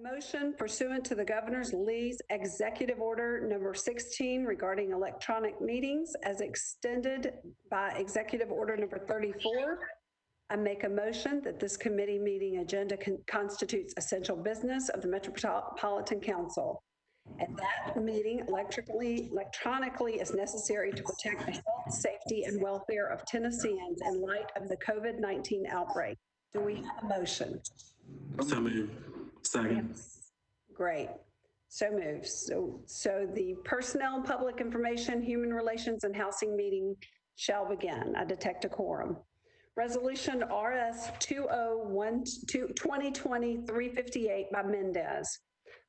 Motion pursuant to the Governor's Lee's Executive Order Number 16 regarding electronic meetings as extended by Executive Order Number 34. I make a motion that this committee meeting agenda constitutes essential business of the Metropolitan Council. At that meeting, electronically is necessary to protect the health, safety, and welfare of Tennesseans in light of the COVID-19 outbreak. Do we have a motion? So moved. Second. Yes. Great. So moved. So the Personnel, Public Information, Human Relations, and Housing meeting shall begin. I detect a quorum. Resolution RS 2020-358 by Mendez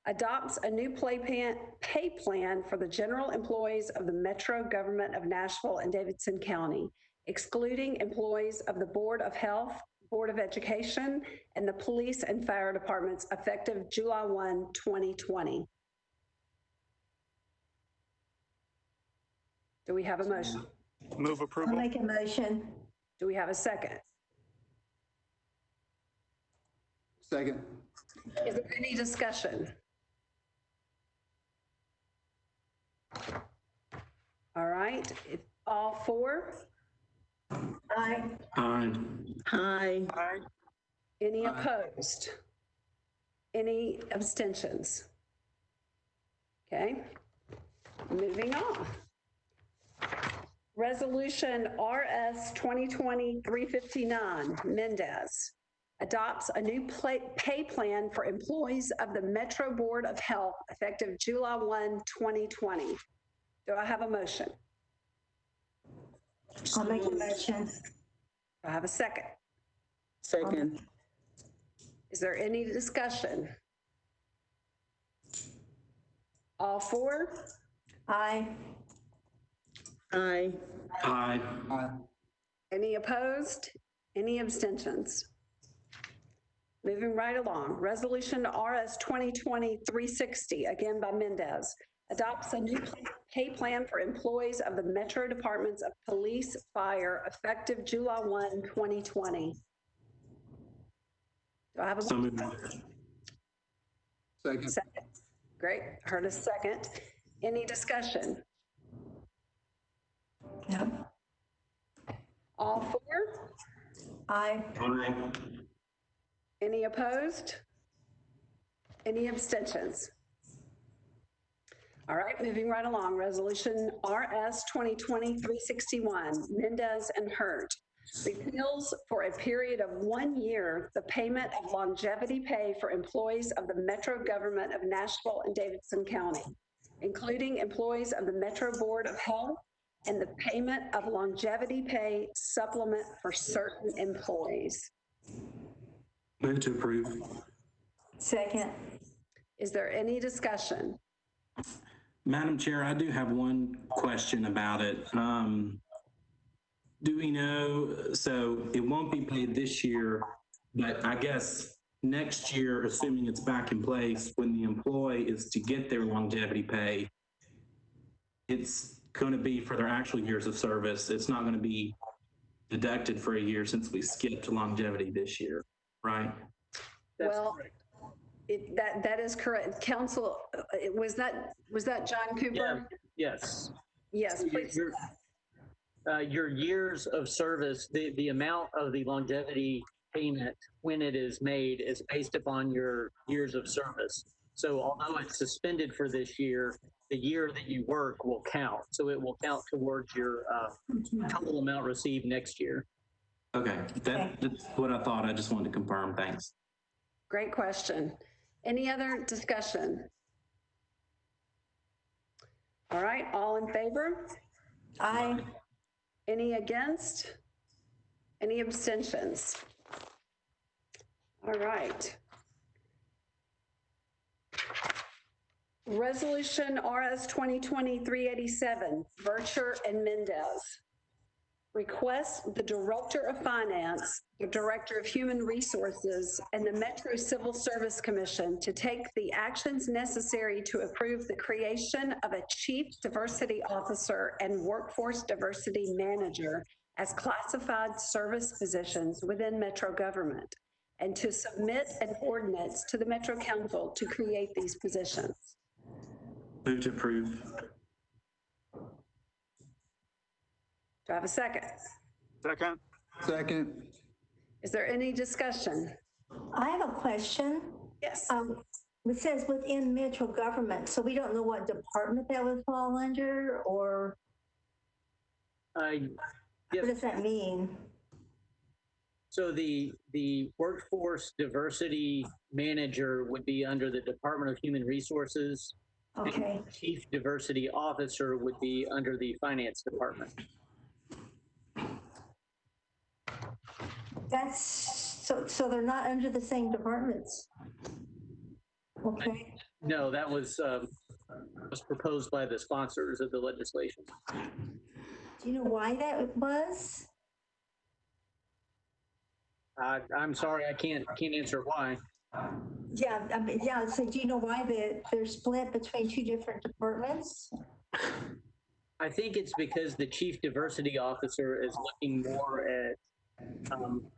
adopts a new pay plan for the general employees of the Metro government of Nashville and Davidson County, excluding employees of the Board of Health, Board of Education, and the police and fire departments effective July 1, 2020. Do we have a motion? Move approval. I'll make a motion. Do we have a second? Second. Is there any discussion? All right, all four? Aye. Aye. Aye. Aye. Any opposed? Any abstentions? Okay, moving on. Resolution RS 2020-359, Mendez, adopts a new pay plan for employees of the Metro Board of Health effective July 1, 2020. Do I have a motion? I'll make a motion. Do I have a second? Second. Is there any discussion? All four? Aye. Aye. Aye. Aye. Any opposed? Any abstentions? Moving right along. Resolution RS 2020-360, again by Mendez, adopts a new pay plan for employees of the Metro Departments of Police, Fire, effective July 1, 2020. Do I have a So moved. Second. second? Great, heard a second. Any discussion? Yep. All four? Aye. Aye. Any opposed? Any abstentions? All right, moving right along. Resolution RS 2020-361, Mendez and Hurt, repeals for a period of 1 year the payment of longevity pay for employees of the Metro government of Nashville and Davidson County, including employees of the Metro Board of Health, and the payment of longevity pay supplement for certain employees. Move to approve. Second. Is there any discussion? Madam Chair, I do have one question about it. Do we know, so it won't be paid this year, but I guess next year, assuming it's back in place, when the employee is to get their longevity pay, it's going to be for their actual years of service. It's not going to be deducted for a year since we skipped longevity this year, right? Well, that is correct. Council, was that John Cooper? Yeah, yes. Yes, please. Your years of service, the amount of the longevity payment when it is made is based upon your years of service. So although it's suspended for this year, the year that you work will count. So it will count towards your total amount received next year. Okay, that's what I thought. I just wanted to confirm. Thanks. Great question. Any other discussion? All right, all in favor? Aye. Any against? Any abstentions? All right. Resolution RS 2020-387, Vercher and Mendez. Request the Director of Finance, the Director of Human Resources, and the Metro Civil Service Commission to take the actions necessary to approve the creation of a Chief Diversity Officer and Workforce Diversity Manager as classified service positions within Metro government, and to submit an ordinance to the Metro Council to create these positions. Move to approve. Do I have a second? Second. Second. Is there any discussion? I have a question. Yes. It says within metro government, so we don't know what department that would fall under, or what does that mean? So the workforce diversity manager would be under the Department of Human Resources. Okay, And Chief Diversity Officer would be under the Finance Department. so they're not under the same departments? Okay, No, that was proposed by the sponsors of the legislation. do you know why that was? I'm sorry, I can't answer why. Yeah, I mean, yeah, so do you know why they're split between two different departments? I think it's because the Chief Diversity Officer is looking more at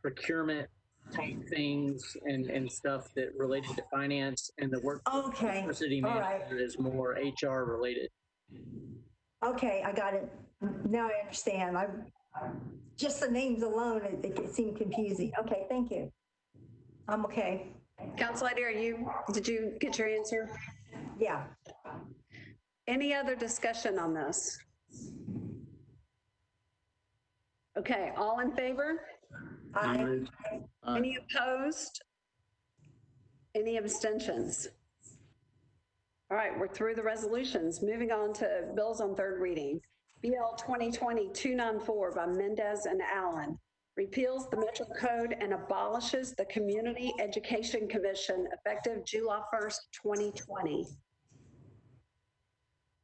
procurement type things and stuff that related to finance, and the Okay, diversity all right. manager is more HR related. Okay, I got it. Now I understand. Just the names alone, it seemed confusing. Okay, thank you. I'm okay. Council Lady, did you get your answer? Yeah. Any other discussion on this? Okay, all in favor? I Any opposed? Any abstentions? All right, we're through the resolutions. Moving on to bills on third reading. BL 2020-294 by Mendez and Allen repeals the Metro Code and abolishes the Community Education Commission effective July 1st, 2020.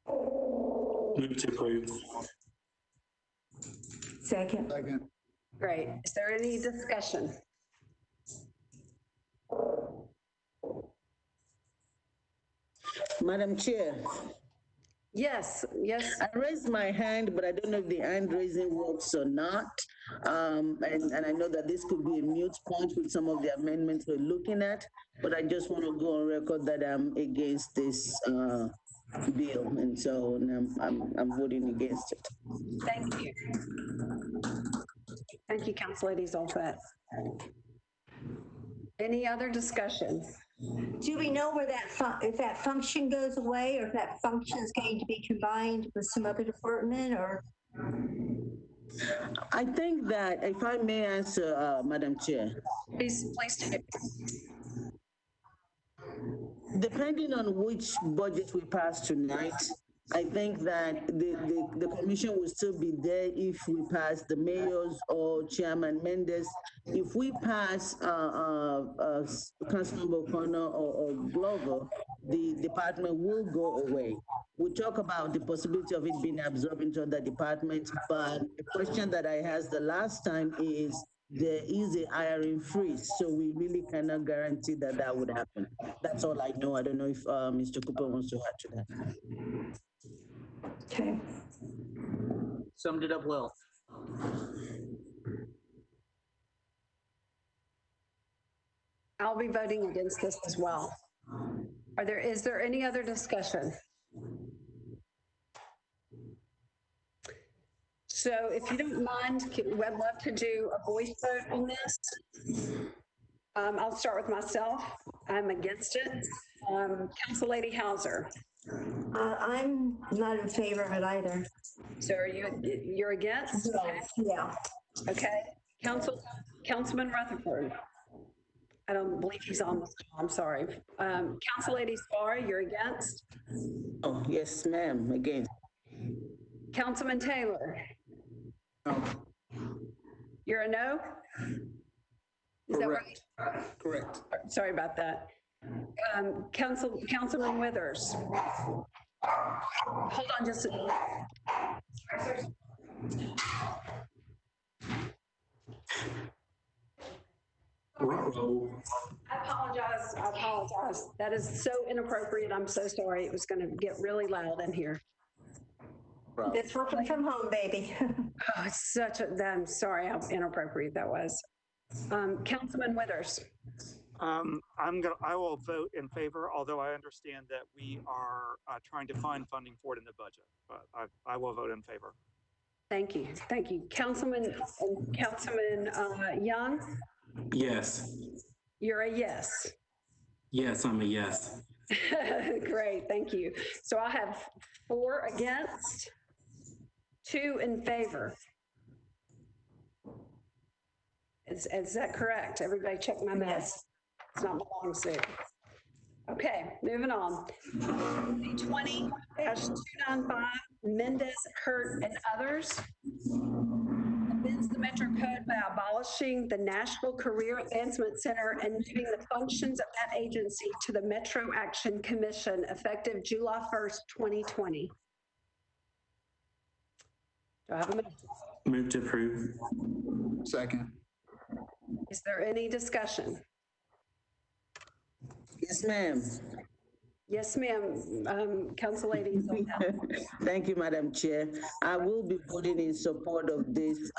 Move to approve. second. Second. Great. Is there any discussion? Madam Chair, Yes, yes. I raised my hand, but I don't know if the hand raising works or not. And I know that this could be a mute point with some of the amendments we're looking at, but I just want to go on record that I'm against this bill, and so I'm voting against it. Thank you. Thank you, Council Lady Zolfett. Any other discussion? Do we know where if that function goes away, or if that function is going to be combined with some other department, or? I think that, if I may answer, Madam Chair, Please do. depending on which budget we pass tonight, I think that the commission will still be there if we pass the mayor's or Chairman Mendez. If we pass Councilmember O'Connor or Glover, the department will go away. We talk about the possibility of it being absorbed into other departments, but the question that I asked the last time is, there is a hiring freeze, so we really cannot guarantee that that would happen. That's all I know. I don't know if Mr. Cooper wants to add to that. Okay. Summed it up well. I'll be voting against this as well. Is there any other discussion? So if you don't mind, I'd love to do a voice vote on this. I'll start with myself. I'm against it. Council Lady Hauser. I'm not in favor of it either. So you're against? Yeah. Okay. Councilman Rutherford. I don't believe he's on this call. I'm sorry. Council Lady Spar, you're against? Oh, yes, ma'am, again. Councilman Taylor. No. You're a no? Is that right? Correct. Sorry about that. Councilman Withers. Hold on just a minute. I apologize. That is so inappropriate. I'm so sorry. It was going to get really loud in here. It's working from home, baby. Oh, it's I'm sorry how inappropriate that was. Councilman Withers. I will vote in favor, although I understand that we are trying to find funding for it in the budget. But I will vote in favor. Thank you. Thank you. Councilman Young, Yes. you're a yes. Yes, I'm a yes. Great, thank you. So I have 4 against, 2 in favor. Is that correct? Everybody check my math. It's not my long suit. Okay, moving on. 20-295, Mendez, Hurt, and others. Amends the Metro Code by abolishing the Nashville Career Advancement Center and moving the functions of that agency to the Metro Action Commission effective July 1st, 2020. Do I have a motion? Move to approve. Second. Is there any discussion? Yes, ma'am. Yes, ma'am. Council Lady Zoltan. Thank you, Madam Chair. I will be voting in support of this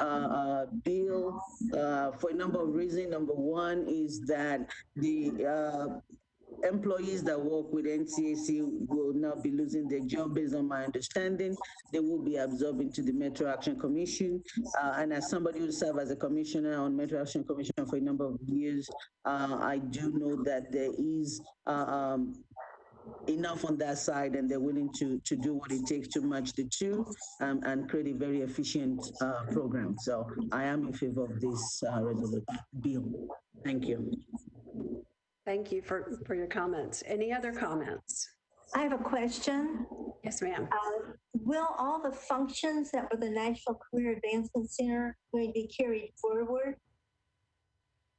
bill for a number of reasons. Number one is that the employees that work with NCAC will not be losing their job based on my understanding. They will be absorbed into the Metro Action Commission. And as somebody who served as a commissioner on Metro Action Commission for a number of years, I do know that there is enough on that side, and they're willing to do what it takes to merge the two and create a very efficient program. So I am in favor of this bill. Thank you. Thank you for your comments. Any other comments? I have a question. Yes, ma'am. Will all the functions that were the National Career Advancement Center going to be carried forward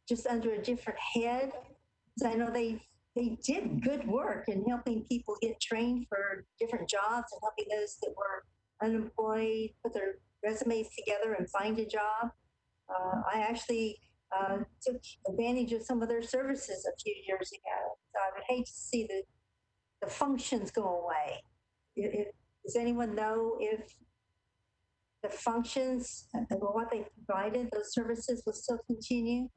just under a different head? Because I know they did good work in helping people get trained for different jobs and helping those that were unemployed put their resumes together and find a job. I actually took advantage of some of their services a few years ago. So I would hate to see the functions go away. Does anyone know if the functions and what they provided, those services will still continue?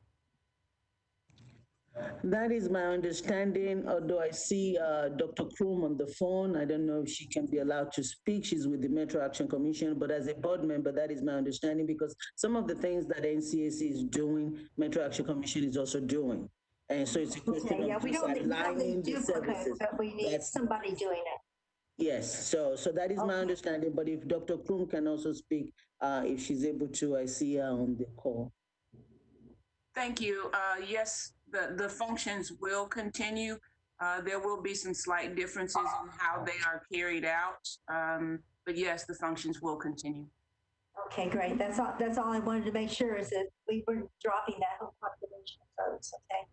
That is my understanding, although I see Dr. Kroom on the phone. I don't know if she can be allowed to speak. She's with the Metro Action Commission, but as a board member, that is my understanding, because some of the things that NCAC is doing, Metro Action Commission is also doing. And so it's a question of we just don't aligning the duplicate, services. but we need somebody doing it. Yes, so that is my understanding, but if Dr. Kroom can also speak, if she's able to, I see her on the call. Thank you. Yes, the functions will continue. There will be some slight differences in how they are carried out, but yes, the functions will continue. Okay, great. That's all I wanted to make sure, is that we were dropping that whole population of folks. Okay.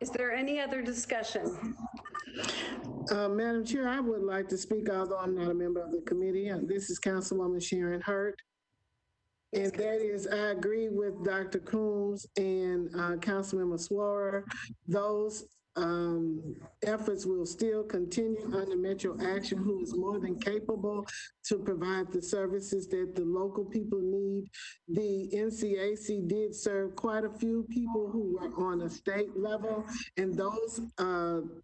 Is there any other discussion? Madam Chair, I would like to speak, although I'm not a member of the committee. This is Councilwoman Sharon Hurt. And that is, I agree with Dr. Coombs and Councilmember Swarer. Those efforts will still continue under Metro Action, who is more than capable to provide the services that the local people need. The NCAC did serve quite a few people who were on a state level, and those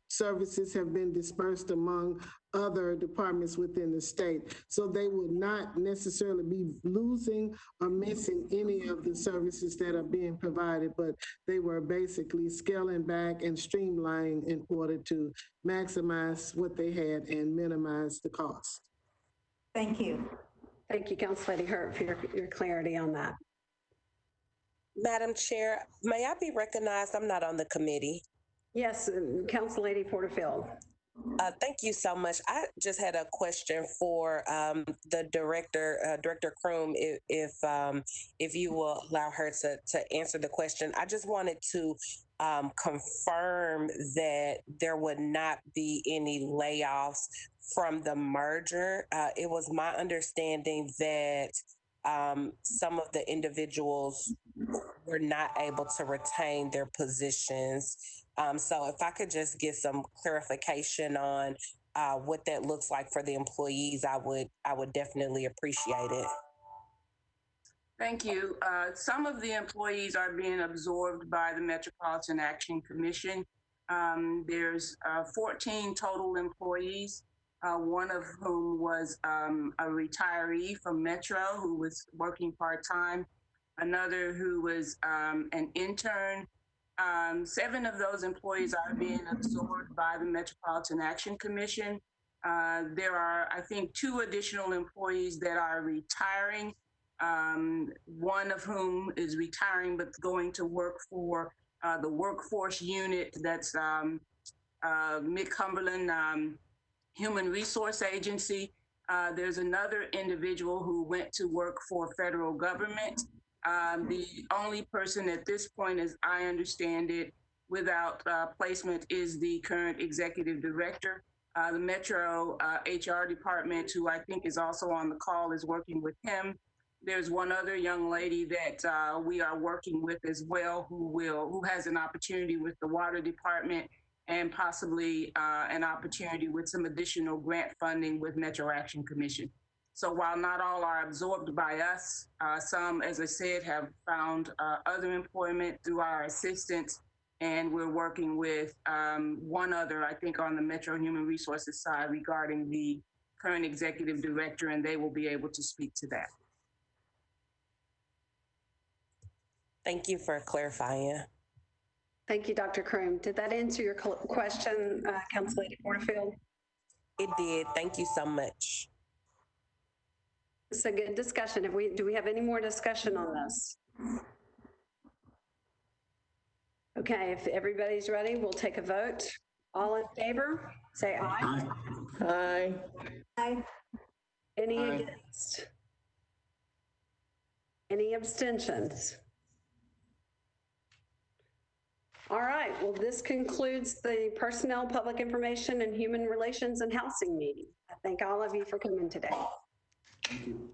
services have been dispersed among other departments within the state. So they will not necessarily be losing or missing any of the services that are being provided, but they were basically scaling back and streamlining in order to maximize what they had and minimize the cost. Thank you. Thank you, Council Lady Hurt, for your clarity on that. Madam Chair, may I be recognized? I'm not on the committee. Yes, Council Lady Porterfield. Thank you so much. I just had a question for the director, Director Kroom, if you will allow her to answer the question. I just wanted to confirm that there would not be any layoffs from the merger. It was my understanding that some of the individuals were not able to retain their positions. So if I could just get some clarification on what that looks like for the employees, I would definitely appreciate it. Thank you. Some of the employees are being absorbed by the Metropolitan Action Commission. There's 14 total employees, one of whom was a retiree from Metro who was working part-time, another who was an intern. 7 of those employees are being absorbed by the Metropolitan Action Commission. There are, I think, 2 additional employees that are retiring. One of whom is retiring but going to work for the workforce unit that's Mid-Cumberland Human Resource Agency. There's another individual who went to work for federal government. The only person at this point, as I understand it, without placement is the current executive director. The Metro HR department, who I think is also on the call, is working with him. There's one other young lady that we are working with as well, who has an opportunity with the water department and possibly an opportunity with some additional grant funding with Metro Action Commission. So while not all are absorbed by us, some, as I said, have found other employment through our assistance, and we're working with one other, I think, on the Metro Human Resources side regarding the current executive director, and they will be able to speak to that. Thank you for clarifying. Thank you, Dr. Croom. Did that answer your question, Council Lady Porterfield? It did. Thank you so much. It's a good discussion. Do we have any more discussion on this? Okay, if everybody's ready, we'll take a vote. All in favor, say aye. Aye. Aye. Any Aye. against? Any abstentions? All right, well, this concludes the Personnel, Public Information, and Human Relations and Housing meeting. I thank all of you for coming today. Thank you.